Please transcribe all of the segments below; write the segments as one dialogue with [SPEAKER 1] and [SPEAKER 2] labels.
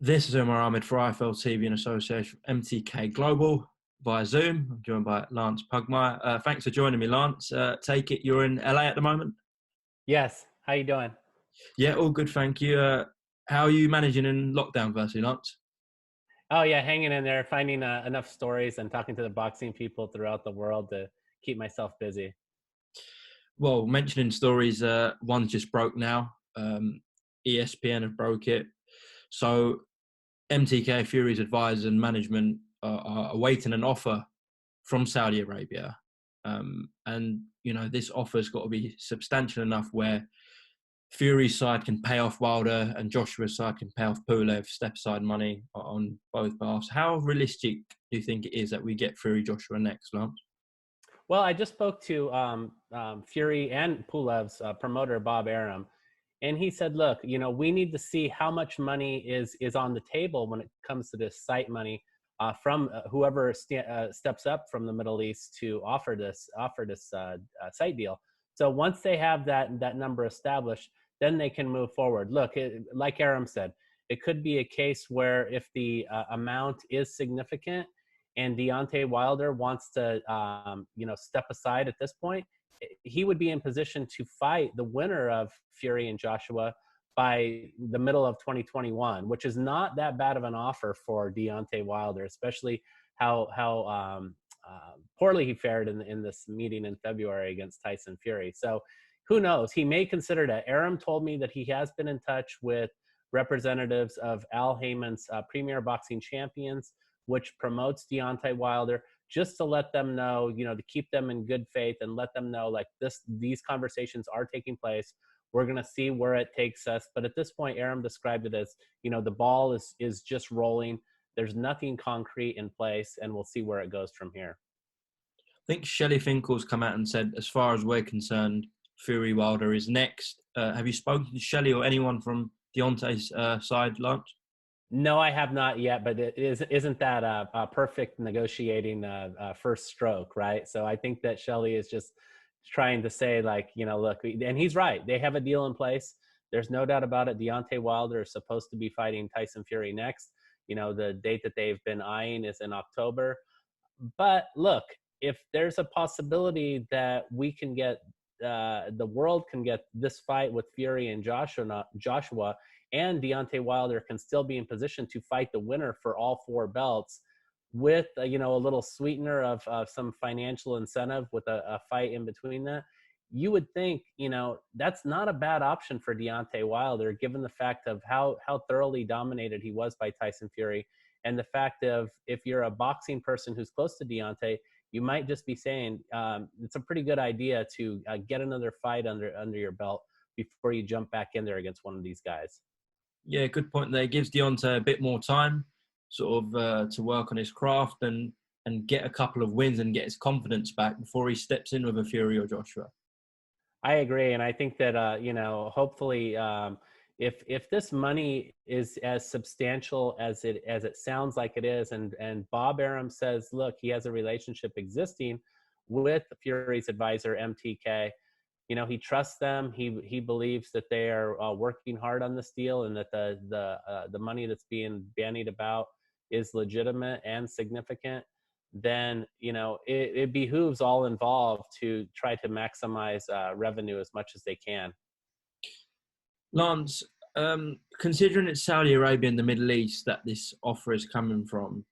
[SPEAKER 1] This is UMAR AHMED for IFL TV in association with MTK Global via Zoom. I'm joined by Lance Pugmire. Thanks for joining me, Lance. Take it you're in LA at the moment?
[SPEAKER 2] Yes. How you doing?
[SPEAKER 1] Yeah, all good, thank you. How are you managing in lockdown, firstly, Lance?
[SPEAKER 2] Oh yeah, hanging in there, finding enough stories and talking to the boxing people throughout the world to keep myself busy.
[SPEAKER 1] Well, mentioning stories, one just broke now. ESPN have broke it. So MTK Fury's advisors and management are awaiting an offer from Saudi Arabia. And, you know, this offer's got to be substantial enough where Fury's side can pay off Wilder and Joshua's side can pay off Pulev, step aside money on both paths. How realistic do you think it is that we get Fury Joshua next, Lance?
[SPEAKER 2] Well, I just spoke to Fury and Pulev's promoter, Bob Arum, and he said, look, you know, we need to see how much money is on the table when it comes to this site money from whoever steps up from the Middle East to offer this site deal. So once they have that number established, then they can move forward. Look, like Arum said, it could be a case where if the amount is significant and Deontay Wilder wants to, step aside at this point, he would be in position to fight the winner of Fury and Joshua by the middle of 2021, which is not that bad of an offer for Deontay Wilder, especially how poorly he fared in this meeting in February against Tyson Fury. So who knows? He may consider that. Arum told me that he has been in touch with representatives of Al Haymon's Premier Boxing Champions, which promotes Deontay Wilder, just to let them know, you know, to keep them in good faith and let them know, like, these conversations are taking place. We're going to see where it takes us. But at this point, Arum described it as, you know, the ball is just rolling. There's nothing concrete in place, and we'll see where it goes from here.
[SPEAKER 1] I think Shelley Finkel's come out and said, as far as we're concerned, Fury Wilder is next. Have you spoken to Shelley or anyone from Deontay's side, Lance?
[SPEAKER 2] No, I have not yet, but isn't that a perfect negotiating first stroke, right? So I think that Shelley is just trying to say, like, you know, look, and he's right. They have a deal in place. There's no doubt about it. Deontay Wilder is supposed to be fighting Tyson Fury next. You know, the date that they've been eyeing is in October. But look, if there's a possibility that we can get, the world can get this fight with Fury and Joshua, and Deontay Wilder can still be in position to fight the winner for all four belts with, a little sweetener of some financial incentive with a fight in between that, you would think, that's not a bad option for Deontay Wilder, given the fact of how thoroughly dominated he was by Tyson Fury. And the fact of, if you're a boxing person who's close to Deontay, you might just be saying, it's a pretty good idea to get another fight under your belt before you jump back in there against one of these guys.
[SPEAKER 1] Yeah, good point there. It gives Deontay a bit more time sort of to work on his craft and get a couple of wins and get his confidence back before he steps in with a Fury or Joshua.
[SPEAKER 2] I agree. And I think that, hopefully if this money is as substantial as it sounds like it is, and Bob Arum says, look, he has a relationship existing with Fury's advisor, MTK, he trusts them. He believes that they are working hard on this deal, and that the money that's being bandied about is legitimate and significant. Then it behooves all involved to try to maximize revenue as much as they can.
[SPEAKER 1] Lance, considering it's Saudi Arabia and the Middle East that this offer is coming from,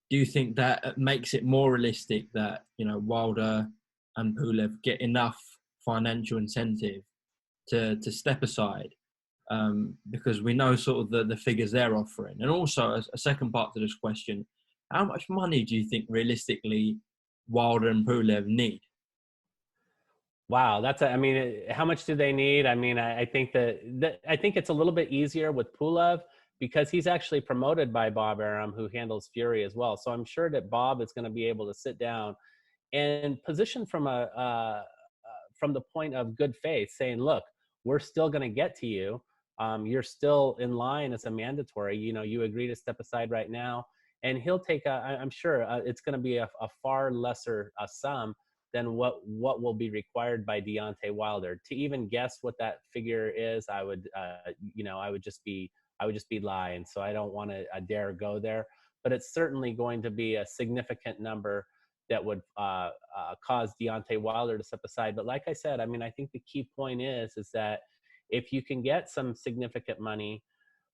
[SPEAKER 1] do you think that makes it more realistic that Wilder and Pulev get enough financial incentive to step aside, because we know sort of the figures they're offering? And also a second part to this question, how much money do you think realistically Wilder and Pulev need?
[SPEAKER 2] Wow, how much do they need? I mean, I think I think it's a little bit easier with Pulev because he's actually promoted by Bob Arum, who handles Fury as well. So I'm sure that Bob is going to be able to sit down and position from the point of good faith, saying, look, we're still going to get to you. You're still in line as a mandatory. You agree to step aside right now, and he'll take I'm sure it's going to be a far lesser sum than what will be required by Deontay Wilder. To even guess what that figure is, I would I would just be lying. So I don't want to dare go there. But it's certainly going to be a significant number that would cause Deontay Wilder to step aside. But like I said, I mean, I think the key point is that if you can get some significant money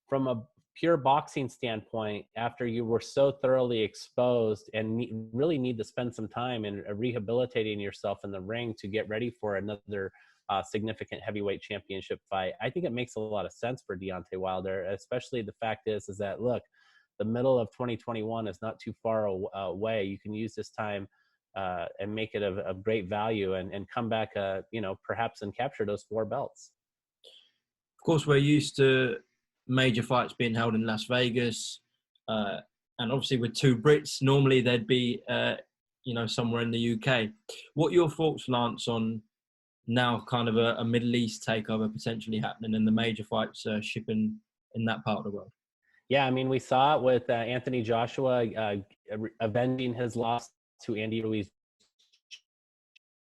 [SPEAKER 2] from a pure boxing standpoint, after you were so thoroughly exposed and really need to spend some time in rehabilitating yourself in the ring to get ready for another significant heavyweight championship fight, I think it makes a lot of sense for Deontay Wilder, especially the fact is that, look, the middle of 2021 is not too far away. You can use this time and make it of great value and come back, perhaps and capture those 4 belts.
[SPEAKER 1] Of course, we're used to major fights being held in Las Vegas, and obviously with 2 Brits, normally they'd be, somewhere in the UK. What are your thoughts, Lance, on now kind of a Middle East takeover potentially happening and the major fights shipping in that part of the world?
[SPEAKER 2] Yeah, I mean, we saw it with Anthony Joshua avenging his loss to Andy Ruiz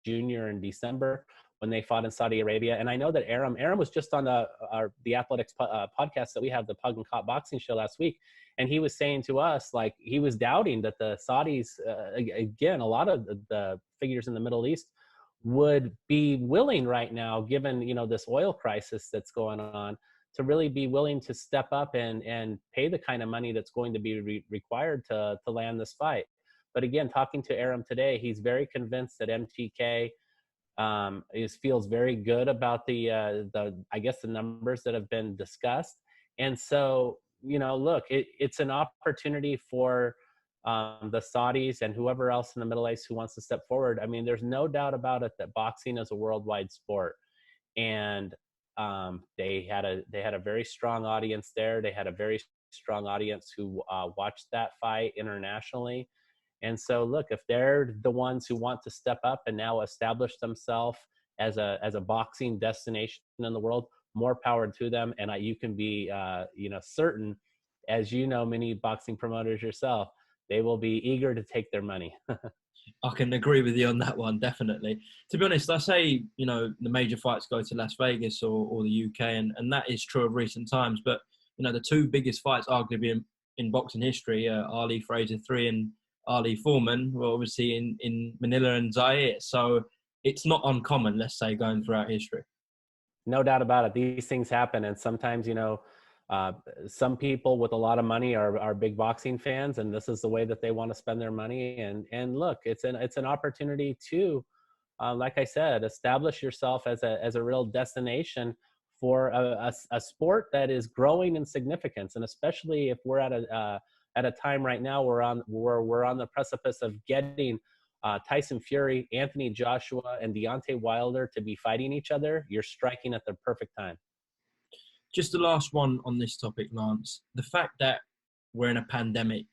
[SPEAKER 2] Jr. in December when they fought in Saudi Arabia. And I know that Aram was just on the Athletics podcast that we have, the Pug and Cop Boxing Show last week. And he was saying to us, like, he was doubting that the Saudis, again, a lot of the figures in the Middle East would be willing right now, given, this oil crisis that's going on, to really be willing to step up and pay the kind of money that's going to be required to land this fight. But again, talking to Aram today, he's very convinced that MTK feels very good about the numbers that have been discussed. And so, look, it's an opportunity for the Saudis and whoever else in the Middle East who wants to step forward. I mean, there's no doubt about it that boxing is a worldwide sport, and they had a very strong audience there. They had a very strong audience who watched that fight internationally. And so, look, if they're the ones who want to step up and now establish themselves as a boxing destination in the world, more power to them. And you can be, certain, as you know, many boxing promoters yourself, they will be eager to take their money.
[SPEAKER 1] I can agree with you on that one, definitely. To be honest, I say, the major fights go to Las Vegas or the UK, and that is true of recent times. But, the 2 biggest fights arguably in boxing history, Ali Fraser 3 and Ali Foreman, were obviously in Manila and Zaire. So it's not uncommon, let's say, going throughout history.
[SPEAKER 2] No doubt about it. These things happen. And sometimes, some people with a lot of money are big boxing fans, and this is the way that they want to spend their money. And look, it's an opportunity to, like I said, establish yourself as a real destination for a sport that is growing in significance. And especially if we're at a time right now we're on the precipice of getting Tyson Fury, Anthony Joshua, and Deontay Wilder to be fighting each other. You're striking at the perfect time.
[SPEAKER 1] Just the last one on this topic, Lance. The fact that we're in a pandemic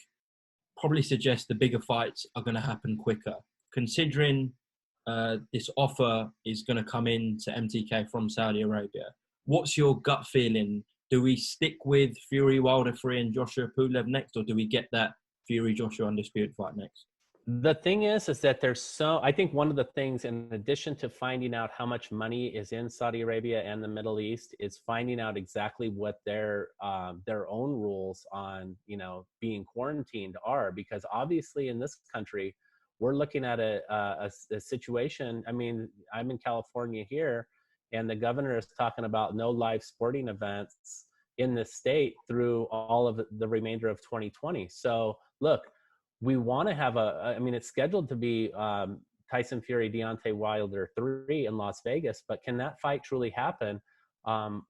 [SPEAKER 1] probably suggests the bigger fights are going to happen quicker. Considering this offer is going to come in to MTK from Saudi Arabia, what's your gut feeling? Do we stick with Fury Wilder 3 and Joshua Pulev next, or do we get that Fury Joshua undisputed fight next?
[SPEAKER 2] The thing is that I think one of the things, in addition to finding out how much money is in Saudi Arabia and the Middle East, is finding out exactly what their own rules on, being quarantined are. Because obviously in this country, we're looking at a situation. I mean, I'm in California here, and the governor is talking about no live sporting events in the state through all of the remainder of 2020. So look, we want to have it's scheduled to be Tyson Fury, Deontay Wilder 3 in Las Vegas, but can that fight truly happen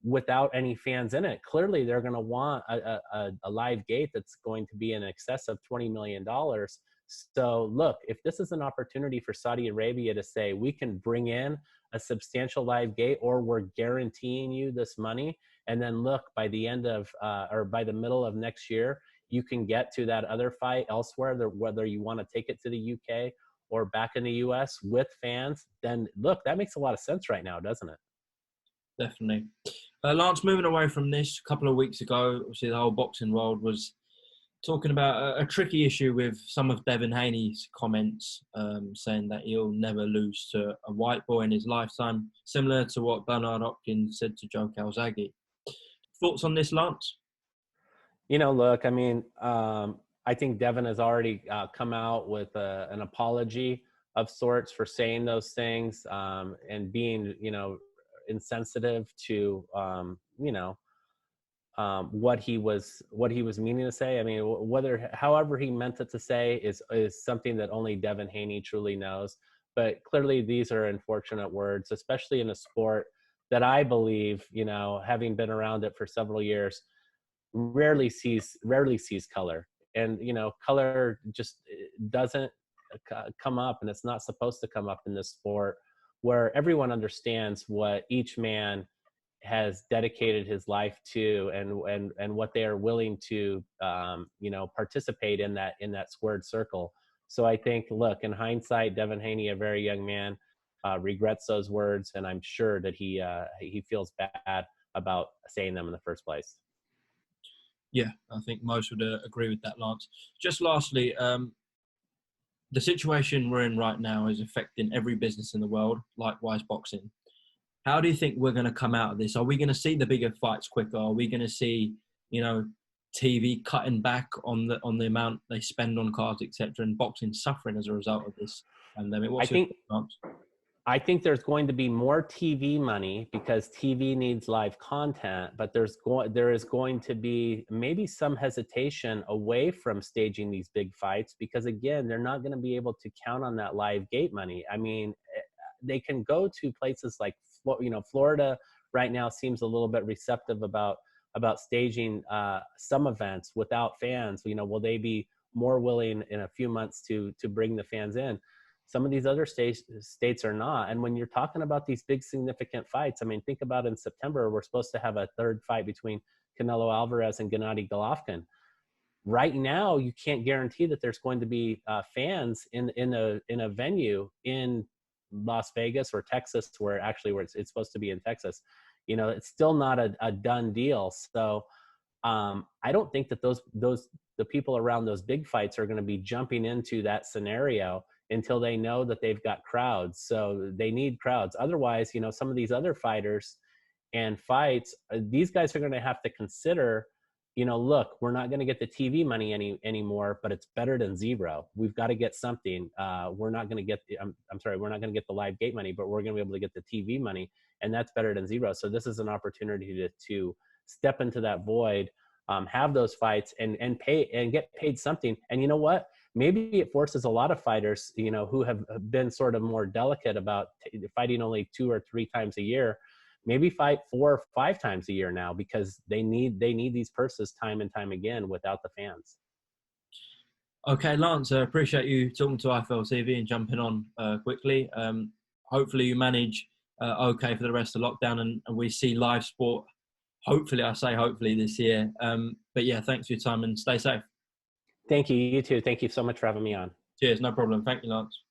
[SPEAKER 2] without any fans in it? Clearly, they're going to want a live gate that's going to be in excess of $20 million. So look, if this is an opportunity for Saudi Arabia to say, we can bring in a substantial live gate, or we're guaranteeing you this money, and then look, by the end of or by the middle of next year, you can get to that other fight elsewhere, whether you want to take it to the UK or back in the US with fans, then look, that makes a lot of sense right now, doesn't it?
[SPEAKER 1] Definitely. Lance, moving away from this, a couple of weeks ago, obviously the whole boxing world was talking about a tricky issue with some of Devin Haney's comments, saying that he'll never lose to a white boy in his lifetime, similar to what Bernard Hopkins said to Joe Calzaghe. Thoughts on this, Lance?
[SPEAKER 2] Look, I mean, I think Devin has already come out with an apology of sorts for saying those things, and being, insensitive to, what he was meaning to say. I mean, however he meant it to say is something that only Devin Haney truly knows. But clearly, these are unfortunate words, especially in a sport that I believe, having been around it for several years, rarely sees color. And color just doesn't come up, and it's not supposed to come up in this sport where everyone understands what each man has dedicated his life to, and what they are willing to participate in that squared circle. So I think, look, in hindsight, Devin Haney, a very young man, regrets those words, and I'm sure that he feels bad about saying them in the first place.
[SPEAKER 1] Yeah, I think most would agree with that, Lance. Just lastly, the situation we're in right now is affecting every business in the world, likewise boxing. How do you think we're going to come out of this? Are we going to see the bigger fights quicker? Are we going to see, TV cutting back on the amount they spend on cards, etc., and boxing suffering as a result of this pandemic?
[SPEAKER 2] I think there's going to be more TV money because TV needs live content, but there is going to be maybe some hesitation away from staging these big fights because, again, they're not going to be able to count on that live gate money. I mean, they can go to places like, Florida right now seems a little bit receptive about staging some events without fans. Will they be more willing in a few months to bring the fans in? Some of these other states are not. And when you're talking about these big significant fights, I mean, think about in September, we're supposed to have a third fight between Canelo Alvarez and Gennady Golovkin. Right now, you can't guarantee that there's going to be fans in a venue in Las Vegas or Texas, where it's supposed to be in Texas. It's still not a done deal. So I don't think that the people around those big fights are going to be jumping into that scenario until they know that they've got crowds. So they need crowds. Otherwise, some of these other fighters and fights, these guys are going to have to consider, look, we're not going to get the TV money anymore, but it's better than zero. We've got to get something. We're not going to get we're not going to get the live gate money, but we're going to be able to get the TV money, and that's better than zero. So this is an opportunity to step into that void, have those fights and pay and get paid something. And you know what? Maybe it forces a lot of fighters, who have been sort of more delicate about fighting only 2 or 3 times a year, maybe fight 4 or 5 times a year now, because they need these purses time and time again without the fans.
[SPEAKER 1] Okay, Lance, I appreciate you talking to IFL TV and jumping on quickly. Hopefully you manage okay for the rest of lockdown, and we see live sport. Hopefully, I say hopefully this year. But yeah, thanks for your time and stay safe.
[SPEAKER 2] Thank you. You too. Thank you so much for having me on.
[SPEAKER 1] Cheers. No problem. Thank you, Lance.